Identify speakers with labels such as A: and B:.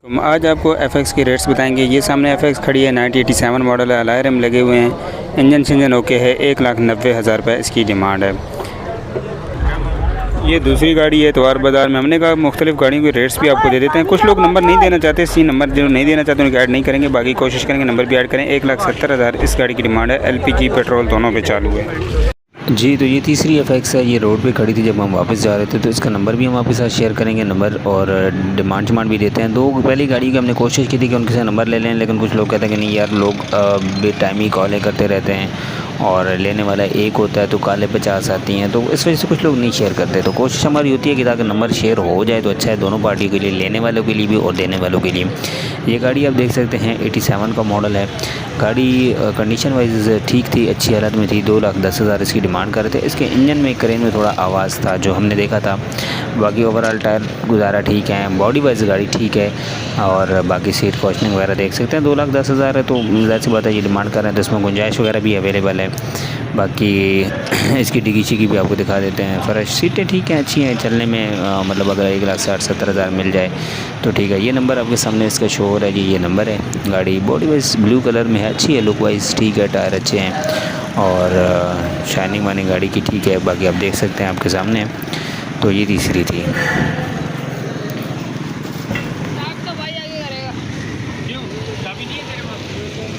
A: हम आज आपको FX के रेट्स बताएंगे। ये सामने FX खड़ी है, 1987 मॉडल है, अलॉय रिम लगे हुए हैं, इंजन शिंजन ओके है, 1,90,000 रुपये इसकी डिमांड है। ये दूसरी गाड़ी है इतवार बाज़ार में। हमने कहा मुख्तलिफ गाड़ियों के रेट्स भी आपको दे देते हैं। कुछ लोग नंबर नहीं देना चाहते, इसी नंबर जो नहीं देना चाहते उनको ऐड नहीं करेंगे, बाकी कोशिश करेंगे नंबर भी ऐड करें। 1,70,000 इस गाड़ी की डिमांड है। LPG पेट्रोल दोनों पे चालू है।
B: जी, तो ये तीसरी FX है। ये रोड पे खड़ी थी जब हम वापस जा रहे थे, तो इसका नंबर भी हम आपके साथ शेयर करेंगे, नंबर और डिमांड भी देते हैं। दो पहली गाड़ी की हमने कोशिश की थी कि उनके साथ नंबर ले लें, लेकिन कुछ लोग कहते हैं कि नहीं यार, लोग बेटाइम ही कॉलें करते रहते हैं और लेने वाला एक होता है तो काले 50 आती हैं, तो इस वजह से कुछ लोग नहीं शेयर करते। तो कोशिश हमारी होती है कि ताकि नंबर शेयर हो जाए तो अच्छा है, दोनों पार्टियों के लिए, लेने वालों के लिए भी और देने वालों के लिए। ये गाड़ी आप देख सकते हैं 87 का मॉडल है। गाड़ी कंडीशन वाइज ठीक थी, अच्छी हालत में थी। 2,10,000 इसकी डिमांड कर रहे थे। इसके इंजन में क्रेन में थोड़ा आवाज़ था जो हमने देखा था। बाकी ओवरऑल टायर गुजारा ठीक है, बॉडी वाइज गाड़ी ठीक है और बाकी सीट कॉस्टिंग वगैरह देख सकते हैं। 2,10,000 है तो ज़ाहिर सी बात है, ये डिमांड कर रहे हैं तो इसमें गुंजाइश वगैरह भी अवेलेबल है। बाकी इसकी डिगी शिगी भी आपको दिखा देते हैं। फ़र्श सीटें ठीक हैं, अच्छी हैं चलने में, मतलब अगर 1,60,70,000 मिल जाए तो ठीक है। ये नंबर आपके सामने इसका शो हो रहा है जी, ये नंबर है। गाड़ी बॉडी वाइज ब्लू कलर में है, अच्छी है, लुक वाइज ठीक है, टायर अच्छे हैं और शाइनिंग वाइनिंग गाड़ी की ठीक है। बाकी आप देख सकते हैं आपके सामने। तो ये तीसरी थी।